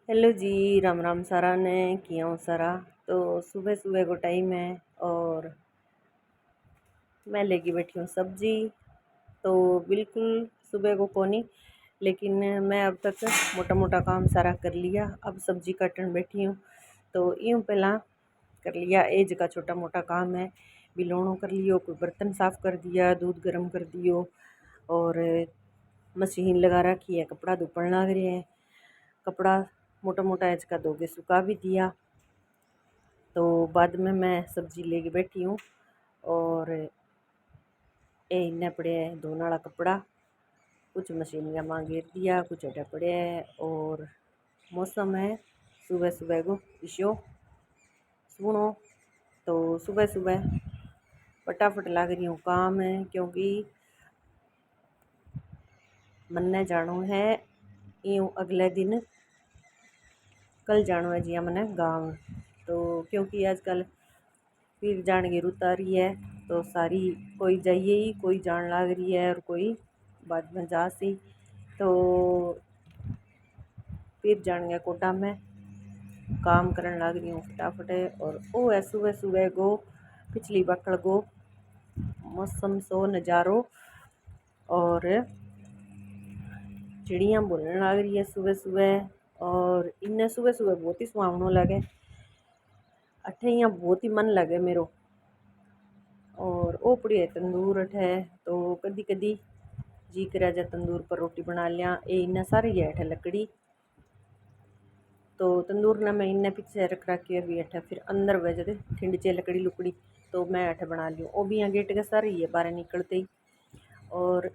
Hello जी। राम राम सारा ने किया हूँ सारा। तो सुबह सुबह को टाइम है और मैं लेके बैठी हूँ सब्जी। तो बिल्कुल सुबह को कोनी, लेकिन मैं अब तक मोटा मोटा काम सारा कर लिया। अब सब्जी काटने बैठी हूँ तो यूँ पहला कर लिया एज का छोटा मोटा काम है। बिलोणों कर लियो, कोई बर्तन साफ़ कर दिया, दूध गर्म कर दियो और मशीन लगा रखी है, कपड़ा धुपण लग रहे हैं। कपड़ा मोटा मोटा एज का धोके सुखा भी दिया। तो बाद में मैं सब्जी लेके बैठी हूँ और ये इन्ने पड़े है धोने वाला कपड़ा। कुछ मशीन का माँ घेर दिया, कुछ अड्डा पड़े है। और मौसम है सुबह सुबह को इशो सुनो। तो सुबह सुबह फटाफट लग रही हूँ काम है, क्योंकि मन्ने जानो है यूँ अगले दिन कल जानो है जिया मैंने गाँव। तो क्योंकि आजकल फिर जान की रुत आ रही है, तो सारी कोई जाइए ही, कोई जान लाग रही है और कोई बाद में जा सी। तो फिर जान गया कोटा में काम करने लग रही हूँ फटाफट। और वो है सुबह सुबह को पिछली बकड़ को मौसम सो नज़ारो और चिड़िया बोलने लग रही है सुबह सुबह। और इन्हें सुबह सुबह बहुत ही सुहावनो लगे, अठे यहाँ बहुत ही मन लगे मेरो। और ओ पड़ी है तंदूर अठे, तो कदी कदी जी करे जा तंदूर पर रोटी बना लिया। ये इन्ना सारी है अठे लकड़ी, तो तंदूर ने मैं इन्ने पीछे रख रखी है भी अठे फिर अंदर वजह ठंडचे लकड़ी लुकड़ी। तो मैं अठे बना लियो, वो भी यहाँ गेट के सारी है बाहर निकलते ही। और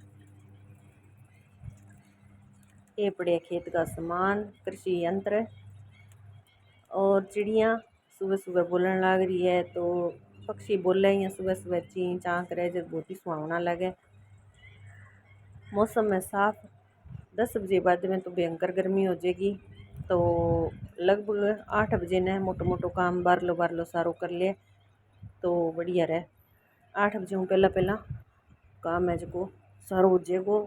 ये पड़े खेत का सामान, कृषि यंत्र। और चिड़िया सुबह सुबह बोलने लग रही है, तो पक्षी बोले हैं सुबह सुबह ची चाँ करे जब बहुत ही सुहावना लगे। मौसम है साफ। 10 बजे बाद में तो भयंकर गर्मी हो जाएगी। तो लगभग 8 बजे ने मोटो मोटो काम बारलो सारो कर ले तो बढ़िया रहे। 8 बजे हूँ पहला पहला काम है जो सारो हो जाएगो।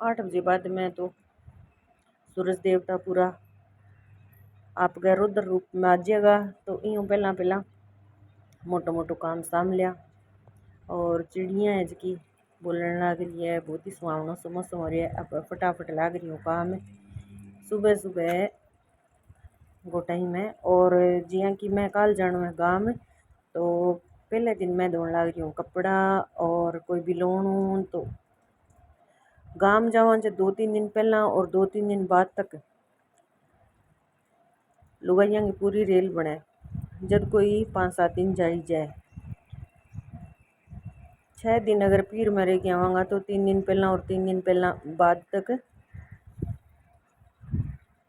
8 बजे बाद में तो सूरज देवता पूरा आप गए रुद्र रूप में आ जाएगा। तो यूँ पहला पहला मोटो मोटो काम साम लिया। और चिड़िया है जी बोलने लग रही है, बहुत ही सुहावना सा मौसम हो रहा है। अब फटाफट लग रही हूँ काम सुबह सुबह वो टाइम है। और जिया कि मैं कल जाना है गाँव, तो पहले दिन मैं धोने लग रही हूँ कपड़ा और कोई भी लोन। तो गाँव जावा जो 2-3 दिन पहला और 2-3 दिन बाद तक लुगाइया की पूरी रेल बने। जब कोई 5-7 दिन जाई जाए, 6 दिन अगर पीर में रह के आवांगा तो 3 दिन पहला और 3 दिन पहला बाद तक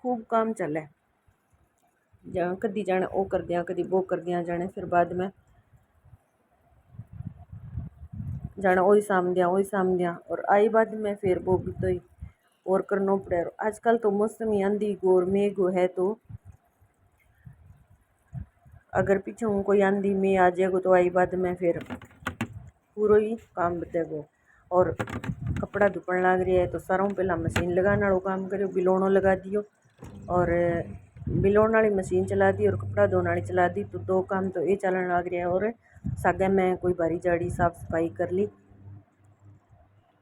खूब काम चले। जहाँ कदी जाने वो कर दिया, कदी वो कर दिया जाने, फिर बाद में जाना वही साम दिया और आई बाद में फिर वो भी तो ही और करना पड़े। आजकल तो मौसम ही आंधी गोर मेघ है, तो अगर पीछे हूँ कोई आंधी में आ जाएगा तो आई बाद में फिर पूरा ही काम बतेगो। और कपड़ा धुपण लग रही है तो सारों पहला मशीन लगाने वालों काम करो, बिलोणों लगा दियो और बिलोण वाली मशीन चला दी और कपड़ा धोने वाली चला दी। तो 2 काम तो ये चलने लग रहा है। और सागे में कोई बारी जाड़ी साफ सफाई कर ली।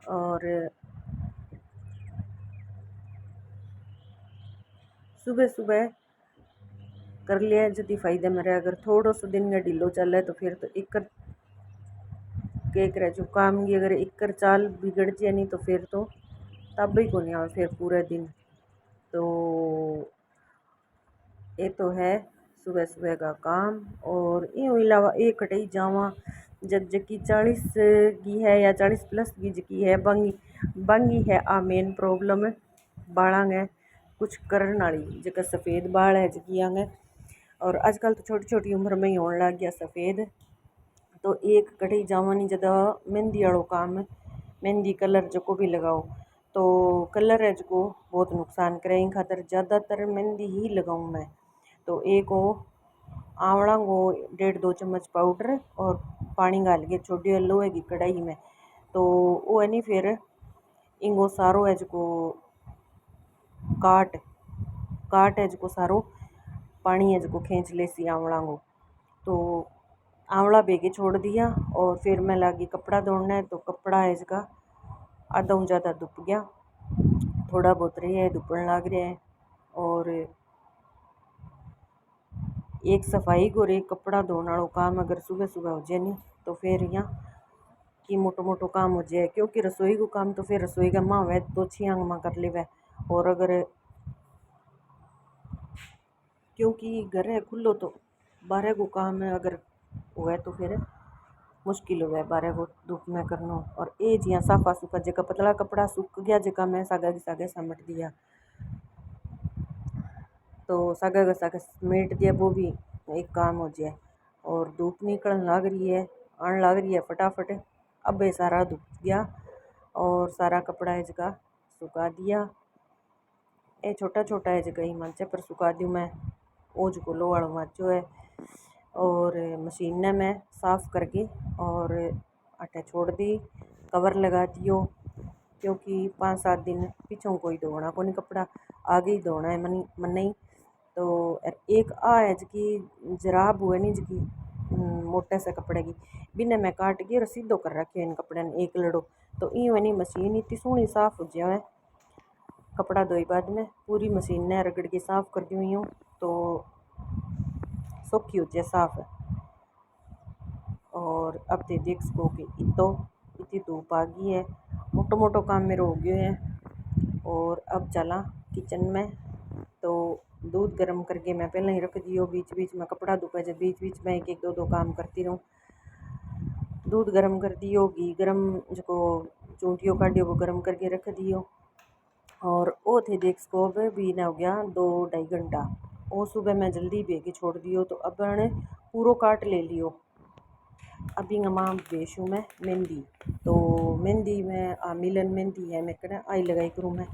और सुबह सुबह कर लिया जल्दी फायदे में रहे। अगर थोड़ा सा दिन में ढीलो चले तो फिर तो एक केक रह जो काम की, अगर एक चाल बिगड़ जाए नहीं तो फिर तो तब ही को नहीं आवे फिर पूरे दिन। तो ये तो है सुबह सुबह का काम। और यूँ अलावा एक कटई जावा जब जकी 40 की है या 40 प्लस की जकी है बंगी बंगी है। आ मेन प्रॉब्लम है बाड़ा है कुछ करने वाली जगह सफ़ेद बाल है जकी आगे। और आजकल तो छोटी छोटी उम्र में ही होने लग गया सफ़ेद। तो एक कटई जावानी जदा मेहंदी वालों काम है, मेहंदी कलर जो भी लगाओ तो कलर है जो बहुत नुकसान करे। इन खातर ज़्यादातर मेहंदी ही लगाऊँ मैं। तो एक वो आंवला को 1.5-2 चम्मच पाउडर और पानी डाल के छोड़ी लोहे की कढ़ाई में, तो वो है नहीं फिर इंगो सारो है जो काट काट है जो सारो पानी है जो खींच ले सी आंवला को। तो आंवला बेगे छोड़ दिया और फिर मैं लगी कपड़ा धोना है। तो कपड़ा है इसका आधा ज़्यादा धुप गया, थोड़ा बहुत रही है धुपन लग रहा है। और एक सफाई को एक कपड़ा धोने वालों काम अगर सुबह सुबह हो जाए नहीं तो फिर यहाँ कि मोटो मोटो काम हो जाए, क्योंकि रसोई को काम तो फिर रसोई का माँ हुआ तो छियांग माँ कर ले वह। और अगर क्योंकि घर है खुलो तो बारह को काम है अगर हुआ तो फिर मुश्किल हुआ है बारह को धूप में करना। और ए जिया साफा सुफा जगह पतला कपड़ा सूख गया जगह मैं सागा की सागे समेट दिया, तो सागा का सागा समेट दिया वो भी एक काम हो जाए। और धूप निकलने लग रही है, आने लग रही है फटाफट। अब ये सारा धुप गया और सारा कपड़ा है जगह सुखा दिया। ये छोटा छोटा है जगह ही मंचे पर सुखा दूँ मैं ओज को लो वाला माचो है। और मशीन ने मैं साफ़ करके और आटे छोड़ दी, कवर लगा दियो, क्योंकि 5-7 दिन पीछों कोई धोना को नहीं कपड़ा, आगे ही धोना है मन नहीं। तो एक आ है जकी जराब हुए नहीं जकी मोटे से कपड़े की बिना मैं काट के और सीधो कर रखे इन कपड़े ने एक लड़ो। तो यूँ नहीं मशीन इतनी सोहनी साफ़ हो जाए कपड़ा धोई बाद में पूरी मशीन ने रगड़ के साफ़ कर दूँ यूँ तो सौखी हो जाए साफ़ है। और अब तो देख सको कि इतनी धूप आ गई है, मोटो मोटो काम मेरे हो गए हैं। और अब चला किचन में, तो दूध गर्म करके मैं पहले ही रख दियो, बीच बीच में कपड़ा धोपा जब बीच बीच में एक एक दो काम करती रहूँ। दूध गर्म कर दियो, घी गर्म जो चूंटियों काटियो वो गर्म करके रख दियो। और वो थे देख सको भी ना हो गया 2-2.5 घंटा। वो सुबह मैं जल्दी भेके छोड़ दियो तो अब ने पूरो काट ले लियो। अभी माँ बेचूँ मैं मेहंदी, तो मेहंदी में मिलन मेहंदी है मैं कहना आई लगाई करूँ मैं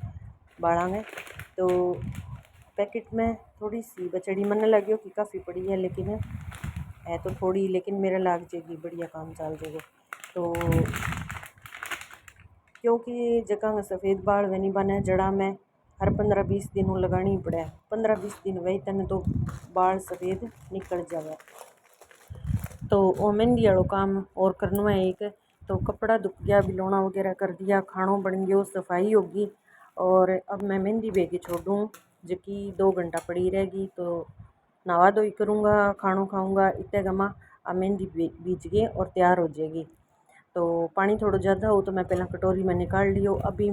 बाड़ा में। तो पैकेट में थोड़ी सी बचड़ी मन लगी कि काफ़ी पड़ी है, लेकिन है तो थोड़ी, लेकिन मेरा लाग जाएगी, बढ़िया काम चल जाएगा। तो क्योंकि जगह सफ़ेद बाल वे नहीं बने जड़ा में हर 15-20 दिन लगानी पड़े, 15-20 दिन वही तने तो बाल सफ़ेद निकल जावे। तो वो मेहंदी वालों काम और करना है एक। तो कपड़ा धुप गया, बिलोना वगैरह कर दिया, खानों बन गयो, सफाई होगी। और अब मैं मेहंदी भेके छोड़ूँ जो कि 2 घंटा पड़ी रहेगी। तो नहा धोई करूँगा, खानों खाऊँगा, इतने गमा अब मेहंदी बीज गए और तैयार हो जाएगी। तो पानी थोड़ा ज़्यादा हो तो मैं पहला कटोरी में निकाल लियो, अभी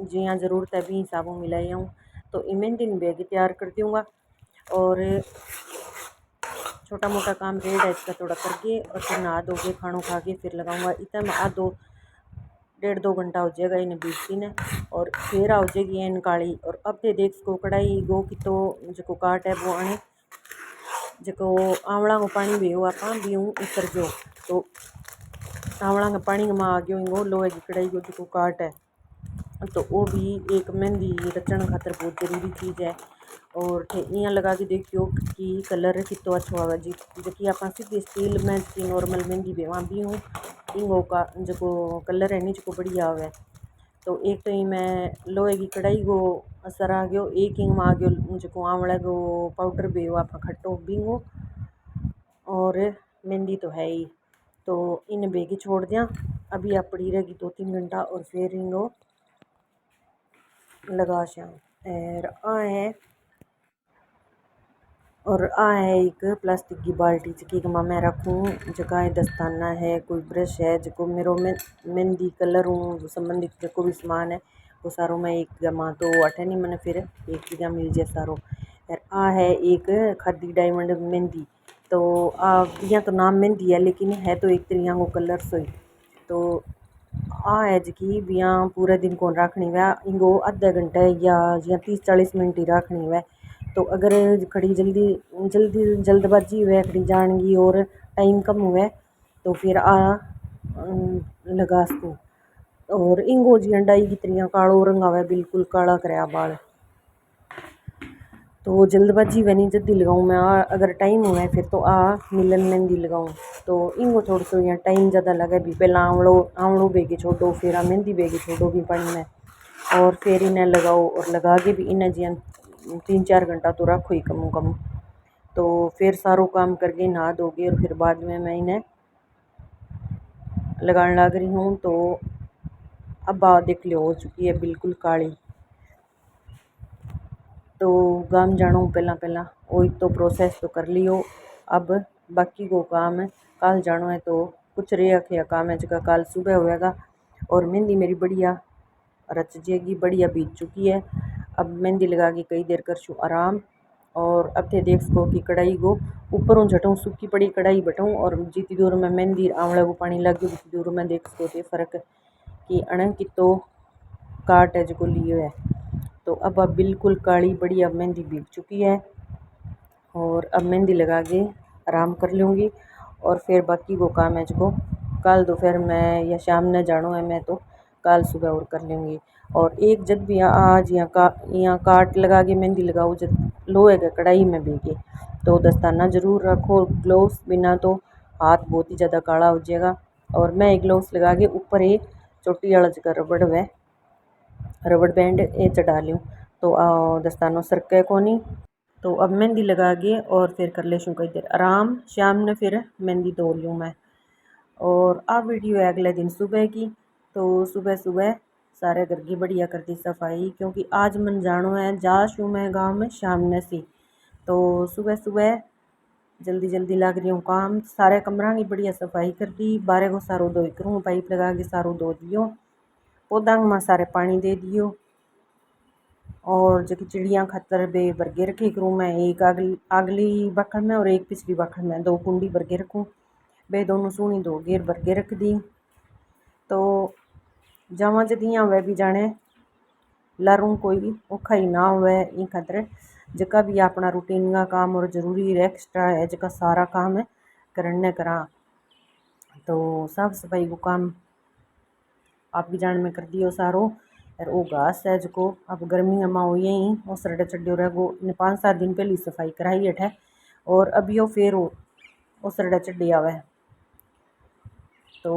जिया ज़रूरत है भी हिसाबों मिलाई आऊँ। तो मेहंदी भेके तैयार कर दूँगा और छोटा मोटा काम रेड है इसका थोड़ा करके और फिर नहा धो के खानों खा के फिर लगाऊंगा। इतना में 1-1.5-2 घंटा हो जाएगा इन्हें बीजती ने और फिर हो जाएगी इन काली। और अब ते देख सको कढ़ाई गो की तो जो काट है वो आने जो आंवला को पानी भी हो आप भी उतर जो। तो आंवला का पानी में आ गयो इंगो लोहे की कढ़ाई को जो काट है। तो वो भी एक मेहंदी रचन खातर बहुत जरूरी चीज़ है। और यहाँ लगा के देखियो कि कलर कितो अच्छा आवे जी कि आप सीधी स्टील में जी नॉर्मल मेहंदी भी वहाँ भी हूँ इंगो का जो कलर है नी जो बढ़िया आवे। तो एक तो ही मैं लोहे की कढ़ाई को असर आ गयो, एक इंग में आ गयो जो आंवला को पाउडर भी हो आप खट्टो बिंगो और मेहंदी तो है ही। तो इन बेगी छोड़ दिया, अभी आप पड़ी रहेगी 2-3 घंटा और फिर इनको लगा श्याम और है एक प्लास्टिक की बाल्टी जिकी मैं रखूँ जगह दस्ताना है, कोई ब्रश है जो मेरो में मेहंदी कलर हूँ संबंधित जो भी सामान है वो सारों में एक जमा तो अठे नहीं मैंने फिर एक जगह मिल जाए सारों। और है एक खादी डायमंड मेहंदी। तो यहाँ तो नाम मेहंदी है लेकिन है तो एक तरिया को कलर सोई। तो है जकी बिया पूरे दिन कौन रखनी वह इनको आधा घंटा या 30-40 मिनट ही रखनी वह। तो अगर खड़ी जल्दबाजी हुए खड़ी जाएगी और टाइम कम हुए तो फिर लगा सको। और इंगो जी डाई की तरिया कालो रंग आवे बिल्कुल काला कराया बाल। तो जल्दबाजी वे नहीं जल्दी लगाऊँ मैं अगर टाइम हुआ फिर तो मिलन मेहंदी लगाऊँ। तो इनको थोड़ा सा यहाँ टाइम ज़्यादा लगे भी पहला आंवलों बेगे छोड़ो फिर मेहंदी बेगे छोड़ो भी पानी में और फिर इन्हें लगाओ और लगा के भी इन्हें जी 3-4 घंटा तो रखो ही कम कम। तो फिर सारो काम करके नहा धोके और फिर बाद में मैं इन्हें लगाने लग रही हूँ। तो अब बात देख लो हो चुकी है बिल्कुल काली। तो गाम जानो पहला पहला वही तो प्रोसेस तो कर लियो। अब बाकी को काम है कल जानो है तो कुछ रे रखे काम है जगह कल सुबह होएगा। और मेहंदी मेरी बढ़िया रच जाएगी, बढ़िया बीत चुकी है। अब मेहंदी लगा के कई देर करशू आराम। और अब थे देख सको कि कढ़ाई को ऊपरों झटूँ सूखी पड़ी कढ़ाई बटाऊँ और जितनी दूर में मेहंदी आंवला को पानी लग गयो उतनी दूर में देख सको थे फर्क कि अण की तो काट है जो लियो है। तो अब बिल्कुल काली बढ़िया मेहंदी बीत चुकी है और अब मेहंदी लगा के आराम कर लूँगी। और फिर बाकी को काम है जो कल दोपहर में या शाम में जानो है मैं तो कल सुबह और कर लूँगी। और एक जब भी आज यहाँ काट लगा के मेहंदी लगाओ जब लोहे के कढ़ाई में भीगे तो दस्ताना ज़रूर रखो, ग्लव्स बिना तो हाथ बहुत ही ज़्यादा काला हो जाएगा। और मैं एक ग्लव्स लगा के ऊपर एक चोटी वाला जगह रबड़ बैंड ये चढ़ा लूँ तो दस्तानों सरके को नहीं। तो अब मेहंदी लगा के और फिर कर लेशूँ कई देर आराम। शाम ने फिर मेहंदी धो लूँ मैं। और अब वीडियो है अगले दिन सुबह की। तो सुबह सुबह सारे घर की बढ़िया कर दी सफाई क्योंकि आज मन जानो है जाशू मैं गाँव में शाम ने सी। तो सुबह सुबह जल्दी जल्दी लग रही हूँ काम सारे कमरा की बढ़िया सफाई कर दी। बारह को सारो धोई करूँ पाइप लगा के सारो धो दियो, पौधा में सारे पानी दे दियो। और जो चिड़िया खातर बे बरगे रखे करूँ मैं एक अगली बखर में और एक पिछली बखर में 2 कुंडी बरगे रखूँ। बे दोनों सूनी दो घेर बरगे रख दी। तो जमा जदियाँ वह भी जाने लारूं कोई औखा ही ना हुए इन खातर जका भी अपना रूटीन का काम और ज़रूरी एक्स्ट्रा है जका सारा काम है करने करा। तो साफ सफाई को काम आप भी जान में कर दियो सारो। और वो घास है जो अब गर्मी में हो यही वो सरडे चढ़ो रहेगो 5-7 दिन पहले सफाई कराई है। और अभी वो फिर वो सरडे चढ़ी आवे। तो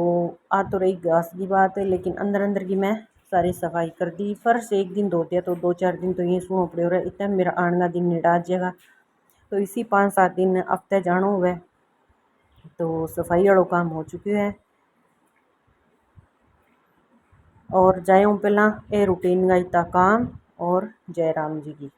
आ तो रही घास की बात है लेकिन अंदर अंदर की मैं सारी सफाई कर दी। फर्श एक दिन धो दिया तो 2-4 दिन तो ये सूनो पड़े रहा इतना मेरा आने का दिन निड़ा जाएगा। तो इसी 5-7 दिन हफ्ते जानो हुए तो सफाई वालों काम हो चुके है। और जाऊँ पहला ए रूटीन का इतना काम। और जय राम जी की।